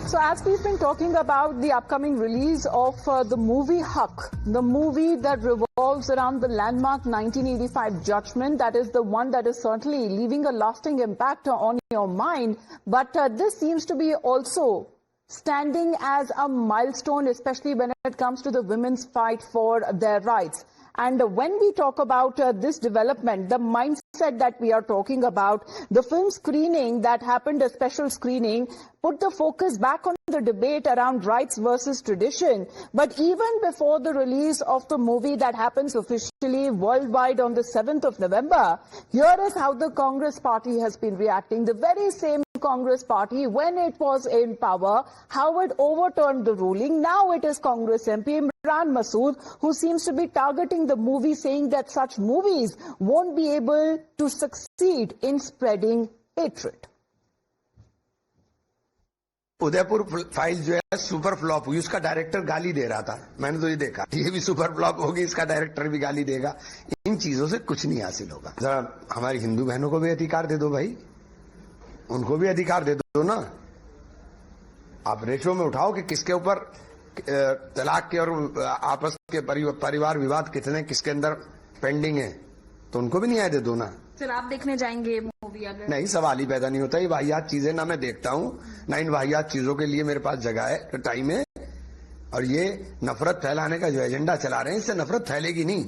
So as we've been talking about the upcoming release of the movie Haq, the movie that revolves around the landmark 1985 judgment, that is the one that is certainly leaving a lasting impact on your mind. But this seems to be also standing as a milestone, especially when it comes to the women's fight for their rights. And when we talk about this development, the mindset that we are talking about, the film screening that happened, a special screening, put the focus back on the debate around rights versus tradition. But even before the release of the movie that happens officially worldwide on the 7th of November, here is how the Congress party has been reacting. The very same Congress party, when it was in power, how it overturned the ruling. Now it is Congress MP Imran Masood who seems to be targeting the movie, saying that such movies won't be able to succeed in spreading hatred. Udaipur file जो है super flop हुई, उसका director गाली दे रहा था। मैंने तो ये देखा, ये भी सुपर फ्लॉप होगी, इसका डायरेक्टर भी गाली देगा। इन चीजों से कुछ नहीं हासिल होगा। जरा हमारी हिंदू बहनों को भी अधिकार दे दो भाई, उनको भी अधिकार दे दो ना। आप रेशो में उठाओ कि किसके ऊपर तलाक के और आपस के परिवार विवाद कितने किसके अंदर पेंडिंग है, तो उनको भी न्याय दे दो ना। सर आप देखने जाएंगे मूवी? अगर नहीं, सवाल ही पैदा नहीं होता। ये वाहियात चीजें ना मैं देखता हूं, ना इन वाहियात चीजों के लिए मेरे पास जगह है, टाइम है। और ये नफरत फैलाने का जो एजेंडा चला रहे हैं, इससे नफरत फैलेगी नहीं।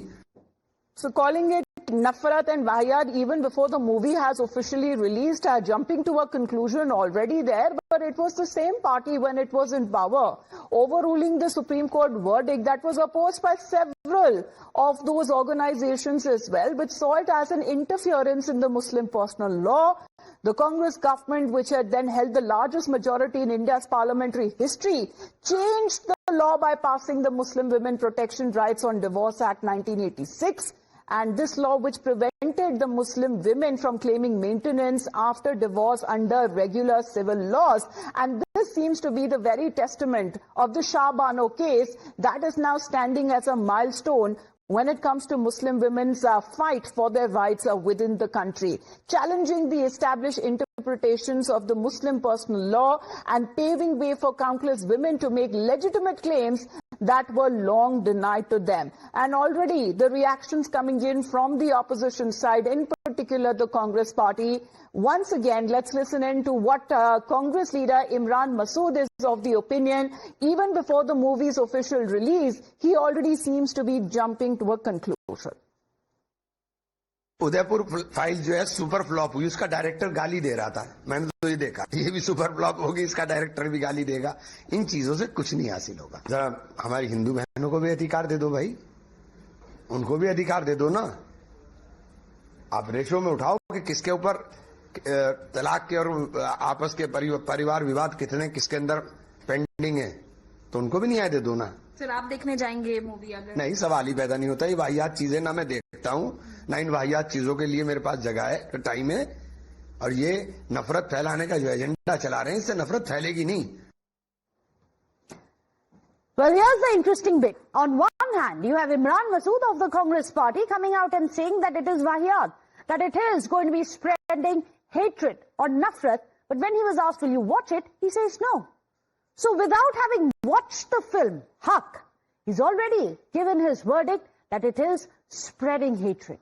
So calling it Nafrat and Wahyat even before the movie has officially released, jumping to a conclusion already there, but it was the same party when it was in power, overruling the Supreme Court verdict that was opposed by several of those organizations as well, which saw it as an interference in the Muslim personal law. The Congress government, which had then held the largest majority in India's parliamentary history, changed the law by passing the Muslim Women Protection Rights on Divorce Act 1986. And this law, which prevented the Muslim women from claiming maintenance after divorce under regular civil laws. And this seems to be the very testament of the Shah Bano case that is now standing as a milestone when it comes to Muslim women's fight for their rights within the country, challenging the established interpretations of the Muslim personal law and paving way for countless women to make legitimate claims that were long denied to them. And already the reactions coming in from the opposition side, in particular the Congress party. Once again, let's listen in to what Congress leader Imran Masood is of the opinion. Even before the movie's official release, he already seems to be jumping to a conclusion. Udaipur file जो है super flop हुई, उसका director गाली दे रहा था। मैंने तो ये देखा, ये भी सुपर फ्लॉप होगी, इसका डायरेक्टर भी गाली देगा। इन चीजों से कुछ नहीं हासिल होगा। जरा हमारी हिंदू बहनों को भी अधिकार दे दो भाई, उनको भी अधिकार दे दो ना। आप रेशो में उठाओ कि किसके ऊपर तलाक के और आपस के परिवार विवाद कितने किसके अंदर पेंडिंग है, तो उनको भी न्याय दे दो ना। सर आप देखने जाएंगे मूवी? अगर नहीं, सवाल ही पैदा नहीं होता। ये वाहियात चीजें ना मैं देखता हूं, ना इन वाहियात चीजों के लिए मेरे पास जगह है, टाइम है। और ये नफरत फैलाने का जो एजेंडा चला रहे हैं, इससे नफरत फैलेगी नहीं। Well, here's the interesting bit. On one hand, you have Imran Masood of the Congress party coming out and saying that it is wahyat, that it is going to be spreading hatred or nafrat. But when he was asked, will you watch it? He says no. So without having watched the film, Haq, he's already given his verdict that it is spreading hatred.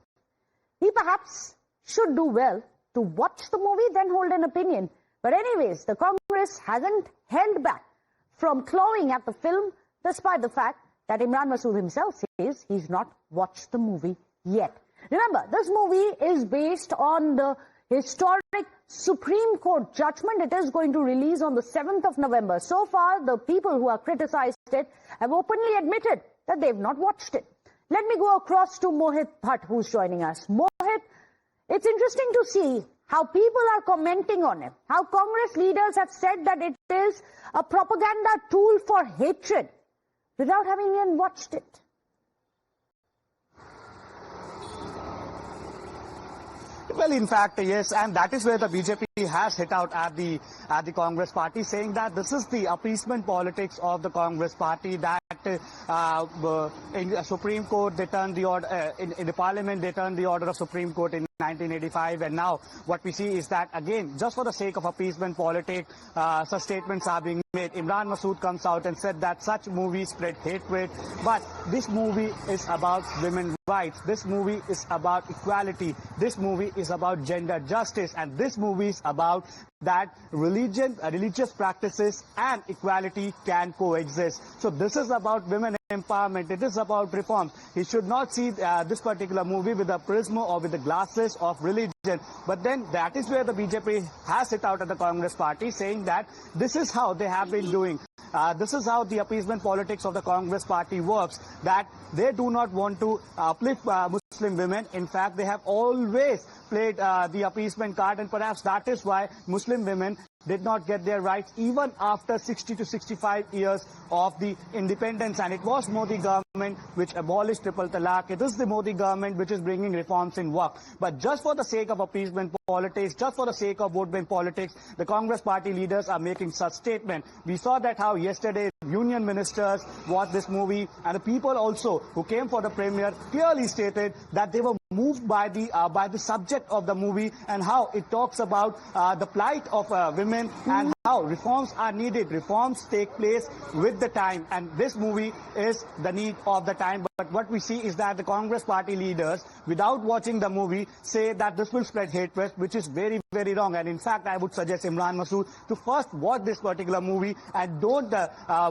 He perhaps should do well to watch the movie, then hold an opinion. But anyways, the Congress hasn't held back from clawing at the film, despite the fact that Imran Masood himself says he's not watched the movie yet. Remember, this movie is based on the historic Supreme Court judgment. It is going to release on the 7th of November. So far, the people who have criticized it have openly admitted that they've not watched it. Let me go across to Mohit Bhatt, who's joining us. Mohit, it's interesting to see how people are commenting on it, how Congress leaders have said that it is a propaganda tool for hatred without having even watched it. Well, in fact, yes, and that is where the BJP has hit out at the Congress party, saying that this is the appeasement politics of the Congress party, that in the Supreme Court, they turned the order, in the Parliament, they turned the order of Supreme Court in 1985, and now what we see is that, again, just for the sake of appeasement politics, such statements are being made. Imran Masood comes out and said that such movies spread hatred, but this movie is about women's rights. This movie is about equality. This movie is about gender justice, and this movie is about that religious practices and equality can coexist. So this is about women empowerment. It is about reforms. He should not see this particular movie with a prism or with the glasses of religion. But then that is where the BJP has it out at the Congress party, saying that this is how they have been doing. This is how the appeasement politics of the Congress party works, that they do not want to uplift Muslim women. In fact, they have always played the appeasement card, and perhaps that is why Muslim women did not get their rights even after 60 to 65 years of the independence. And it was Modi government which abolished triple talaq. It is the Modi government which is bringing reforms in work. But just for the sake of appeasement politics, just for the sake of vote bank politics, the Congress party leaders are making such statements. We saw that how yesterday union ministers watched this movie, and the people also who came for the premiere clearly stated that they were moved by the subject of the movie and how it talks about the plight of women and how reforms are needed. Reforms take place with the time, and this movie is the need of the time. But what we see is that the Congress party leaders, without watching the movie, say that this will spread hatred, which is very, very wrong. And in fact, I would suggest Imran Masood to first watch this particular movie and don't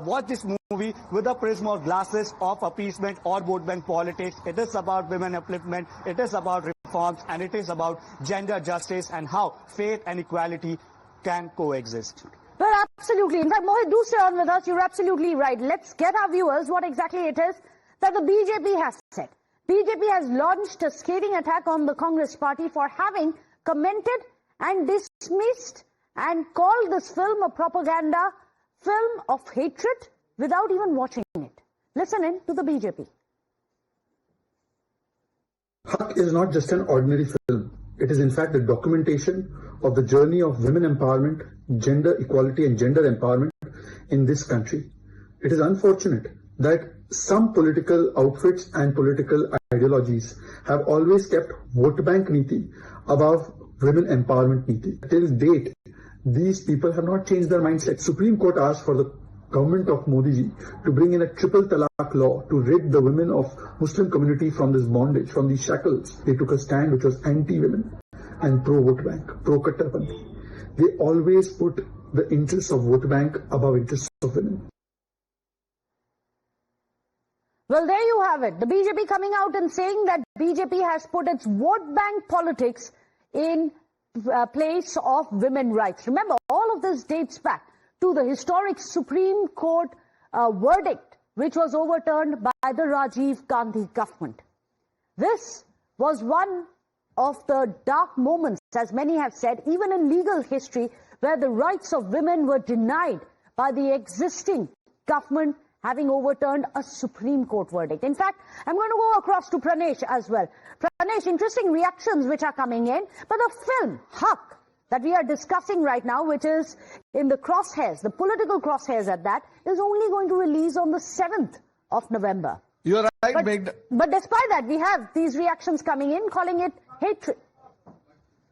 watch this movie with the prism or glasses of appeasement or vote bank politics. It is about women upliftment, it is about reforms, and it is about gender justice and how faith and equality can coexist. Well, absolutely. In fact, Mohit, do stay on with us. You're absolutely right. Let's get our viewers what exactly it is that the BJP has said. BJP has launched a scathing attack on the Congress party for having commented and dismissed and called this film a propaganda film of hatred without even watching it. Listen in to the BJP. Haq is not just an ordinary film. It is in fact a documentation of the journey of women empowerment, gender equality and gender empowerment in this country. It is unfortunate that some political outfits and political ideologies have always kept vote bank niti above women empowerment niti. Till date, these people have not changed their mindset. Supreme Court asked for the government of Modi ji to bring in a triple talaq law to rid the women of Muslim community from this bondage, from these shackles. They took a stand which was anti-women and pro-vote bank, pro-Kattarpandi. They always put the interests of vote bank above interests of women. Well, there you have it. The BJP coming out and saying that BJP has put its vote bank politics in place of women rights. Remember, all of this dates back to the historic Supreme Court verdict, which was overturned by the Rajiv Gandhi government. This was one of the dark moments, as many have said, even in legal history, where the rights of women were denied by the existing government having overturned a Supreme Court verdict. In fact, I'm going to go across to Pranesh as well. Pranesh, interesting reactions which are coming in, but the film, Haq, that we are discussing right now, which is in the crosshairs, the political crosshairs at that, is only going to release on the 7th of November. You're right, but despite that, we have these reactions coming in, calling it hatred.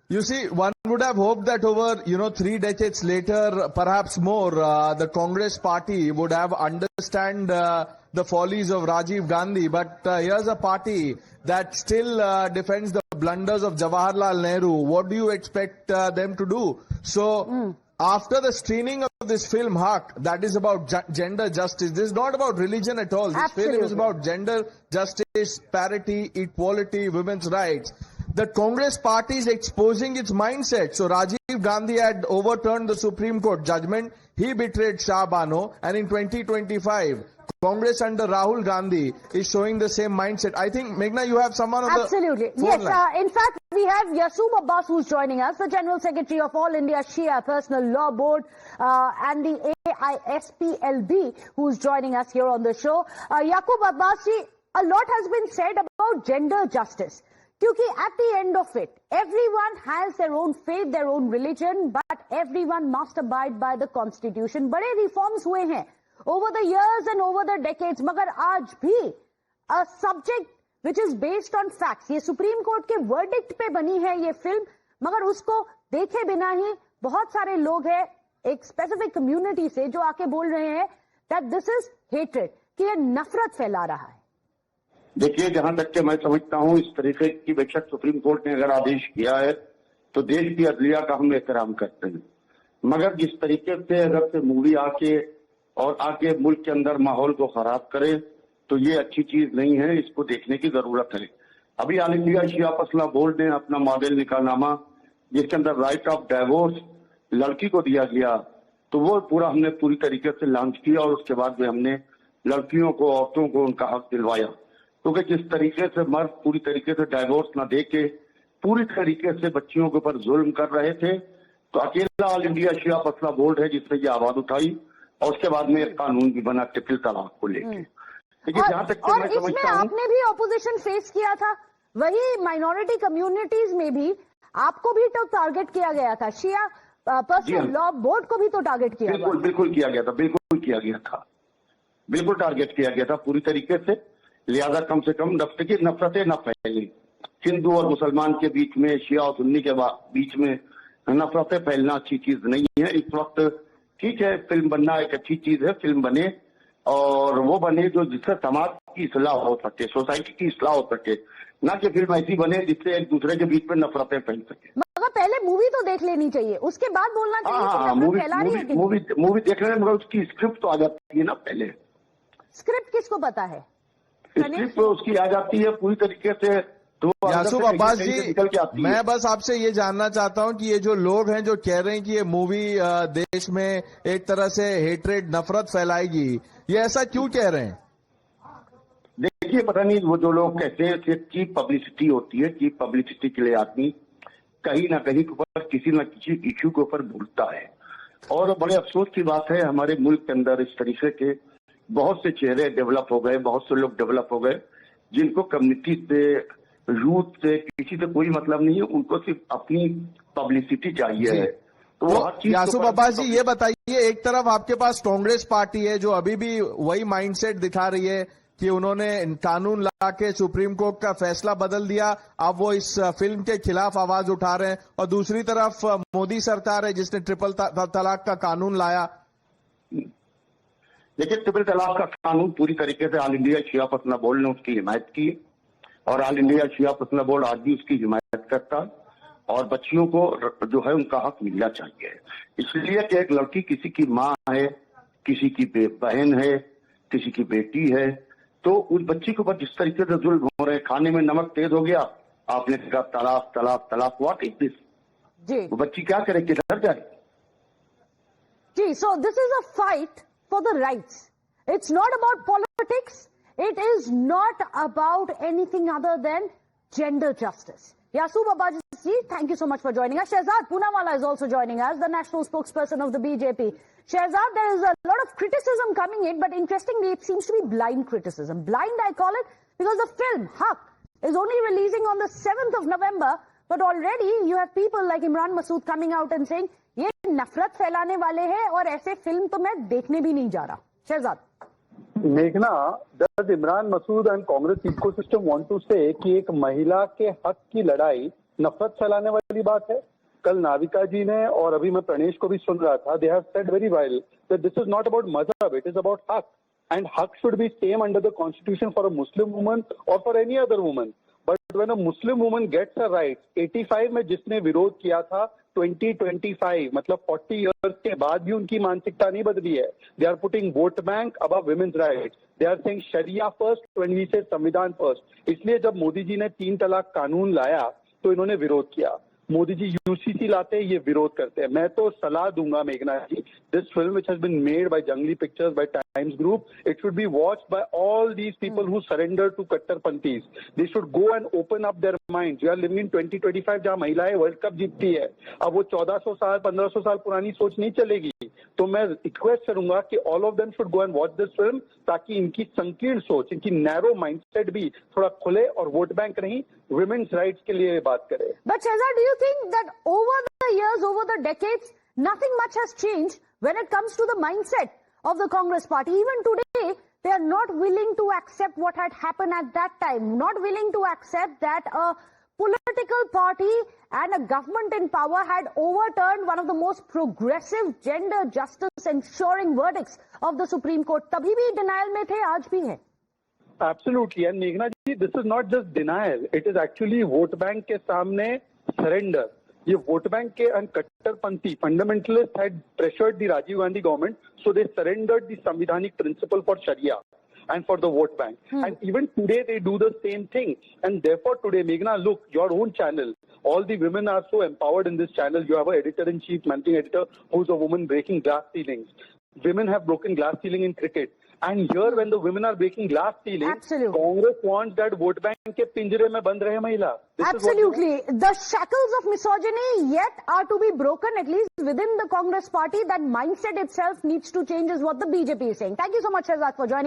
You see, one would have hoped that over, 3 decades later, perhaps more, the Congress party would have understand the follies of Rajiv Gandhi. But here's a party that still defends the blunders of Jawaharlal Nehru. What do you expect them to do? So, after the screening of this film, Haq, that is about gender justice. This is not about religion at all. This film is about gender justice, parity, equality, women's rights. The Congress party is exposing its mindset. So Rajiv Gandhi had overturned the Supreme Court judgment. He betrayed Shah Bano. And in 2025, Congress under Rahul Gandhi is showing the same mindset. I think, Meghna, you have someone on Absolutely. the phone line. In fact, we have Yasub Abbas who's joining us, the General Secretary of All India Shia Personal Law Board, and the AISPLB who's joining us here on the show. Yaqub Abbas, a lot has been said about gender justice. Because at the end of it, everyone has their own faith, their own religion, but everyone must abide by the constitution. बड़े reforms हुए हैं, over the years and over the decades. मगर आज भी a subject which is based on facts, ये supreme court के verdict पे बनी है ये फिल्म, मगर उसको देखे बिना ही बहुत सारे लोग हैं एक स्पेसिफिक कम्युनिटी से जो आके बोल रहे हैं that this is hatred, कि ये नफरत फैला रहा है। देखिए, जहां तक के मैं समझता हूं, इस तरीके की बेशक सुप्रीम कोर्ट ने अगर आदेश किया है तो देश की अदलिया का हम एहतराम करते हैं, मगर जिस तरीके से अगर से मूवी आके मुल्क के अंदर माहौल को खराब करे तो ये अच्छी चीज नहीं है, इसको देखने की जरूरत है। अभी ऑल इंडिया शिया फैसला बोर्ड ने अपना मॉडल निकालनामा जिसके अंदर राइट ऑफ डाइवोर्स लड़की को दिया गया, तो वो पूरा हमने पूरी तरीके से लॉन्च किया और उसके बाद में हमने लड़कियों को, औरतों को उनका हक दिलवाया, क्योंकि जिस तरीके से मर्द पूरी तरीके से डाइवोर्स न दे के पूरी तरीके से बच्चियों के ऊपर जुल्म कर रहे थे, तो अकेला ऑल इंडिया शिया फैसला बोर्ड है जिसने ये आवाज उठाई और उसके बाद में एक कानून भी बना ट्रिपल तलाक को लेके। देखिए, जहां तक और इसमें आपने भी ऑपोजिशन फेस किया था, वही माइनॉरिटी कम्युनिटीज में भी आपको भी तो टारगेट किया गया था, शिया पर्सनल लॉ बोर्ड को भी तो टारगेट किया गया। बिल्कुल किया गया था, बिल्कुल किया गया था, बिल्कुल टारगेट किया गया था पूरी तरीके से। लिहाजा कम से कम नफरतें न फैले, हिंदू और मुसलमान के बीच में, शिया और सुन्नी के बीच में नफरतें फैलना अच्छी चीज नहीं है। इस वक्त ठीक है, फिल्म बनना एक अच्छी चीज है, फिल्म बने और वो बने जो जिससे समाज की इस्लाह हो सके, सोसाइटी की इस्लाह हो सके, ना कि फिल्म ऐसी बने जिससे एक दूसरे के बीच में नफरतें फैल सके। मगर पहले मूवी तो देख लेनी चाहिए, उसके बाद बोलना चाहिए। मूवी देख लेने, मगर उसकी स्क्रिप्ट तो आ जाती है ना पहले। स्क्रिप्ट किसको पता है? स्क्रिप्ट उसकी आ जाती है पूरी तरीके से, तो यासूब अब्बास जी, मैं बस आपसे ये जानना चाहता हूं कि ये जो लोग हैं जो कह रहे हैं कि ये मूवी देश में एक तरह से हेट्रेड, नफरत फैलाएगी, ये ऐसा क्यों कह रहे हैं? देखिए, पता नहीं वो जो लोग कहते हैं कि चीप पब्लिसिटी होती है, चीप पब्लिसिटी के लिए आदमी कहीं ना कहीं ऊपर किसी न किसी इश्यू के ऊपर भूलता है। और बड़े अफसोस की बात है, हमारे मुल्क के अंदर इस तरीके के बहुत से चेहरे डेवलप हो गए, बहुत से लोग डेवलप हो गए जिनको कम्युनिटी से, यूथ से, किसी से कोई मतलब नहीं है, उनको सिर्फ अपनी पब्लिसिटी चाहिए है। तो यासूब अब्बास जी, ये बताइए, एक तरफ आपके पास कांग्रेस पार्टी है जो अभी भी वही माइंडसेट दिखा रही है कि उन्होंने कानून ला के सुप्रीम कोर्ट का फैसला बदल दिया, अब वो इस फिल्म के खिलाफ आवाज उठा रहे हैं, और दूसरी तरफ मोदी सरकार है जिसने ट्रिपल तलाक का कानून लाया। देखिए, ट्रिपल तलाक का कानून पूरी तरीके से ऑल इंडिया शिया फैसला बोर्ड ने उसकी हिमायत की और ऑल इंडिया शिया फैसला बोर्ड आज भी उसकी हिमायत करता है और बच्चियों को जो है उनका हक मिलना चाहिए। इसलिए कि एक लड़की किसी की माँ है, किसी की बहन है, किसी की बेटी है, तो उस बच्ची के ऊपर जिस तरीके से जुल्म हो रहे, खाने में नमक तेज हो गया, आपने कहा तलाक तलाक तलाक, व्हाट इज दिस? जी, वो बच्ची क्या करे, किधर जाए? जी, so this is a fight for the rights. It's not about politics. It is not about anything other than gender justice. Yasoob Abbas ji, thank you so much for joining us. Shehzad Poonawalla is also joining us, the national spokesperson of the BJP. Shehzad, there is a lot of criticism coming in, but interestingly, it seems to be blind criticism. Blind, I call it, because the film, Haq, is only releasing on the 7th of November, but already you have people like Imran Masood coming out and saying, ये नफरत फैलाने वाले हैं और ऐसे film तो मैं देखने भी नहीं जा रहा। शहजाद, मेघना, does Imran Masood and Congress ecosystem want to say कि एक महिला के हक की लड़ाई नफरत फैलाने वाली बात है? कल नाविका जी ने और अभी मैं प्रणेश को भी सुन रहा था, they have said very well that this is not about mazhab, it is about haq, and haq should be same under the constitution for a Muslim woman or for any other woman. But when a Muslim woman gets her rights, 85 में जिसने विरोध किया था, 2025 मतलब 40 years के बाद भी उनकी मानसिकता नहीं बदली है। They are putting vote bank above women's rights. They are saying Sharia first when we say संविधान first. इसलिए जब मोदी जी ने 3 तलाक कानून लाया तो इन्होंने विरोध किया। मोदी जी यूसीसी लाते हैं, ये विरोध करते हैं। मैं तो सलाह दूंगा मेघना जी, this film which has been made by Jungli Pictures, by Times Group, it should be watched by all these people who surrender to Kattarpanthis. They should go and open up their minds. We are living in 2025 जहाँ महिलाएं world cup जीतती है। अब वो 1400 साल 1500 साल पुरानी सोच नहीं चलेगी। तो मैं रिक्वेस्ट करूंगा कि all of them should go and watch this film, ताकि इनकी संकीर्ण सोच, इनकी नैरो माइंडसेट भी थोड़ा खुले और वोट बैंक नहीं, women's rights के लिए बात करें। But Shehzad, do you think that over the years, over the decades, nothing much has changed when it comes to the mindset of the Congress party. Even today, they are not willing to accept what had happened at that time, not willing to accept that a political party and a government in power had overturned one of the most progressive gender justice ensuring verdicts of the Supreme Court. तभी भी denial में थे, आज भी है. Absolutely. And Meghna ji, this is not just denial. It is actually vote bank के सामने surrender. ये vote bank के and कट्टरपंथी fundamentalists had pressured the Rajiv Gandhi government, so they surrendered the Sanvidhanic principle for Sharia and for the vote bank. And even today they do the same thing. And therefore today, Meghna, look, your own channel, all the women are so empowered in this channel. You have an editor-in-chief, managing editor, who's a woman breaking glass ceilings. Women have broken glass ceiling in cricket. And here, when the women are breaking glass ceiling, Absolutely. Congress wants that vote bank के पिंजरे में बंद रहे महिला. This is what Absolutely. The shackles of misogyny yet are to be broken, at least within the Congress party. That mindset itself needs to change is what the BJP is saying. Thank you so much, Shehzad, for joining.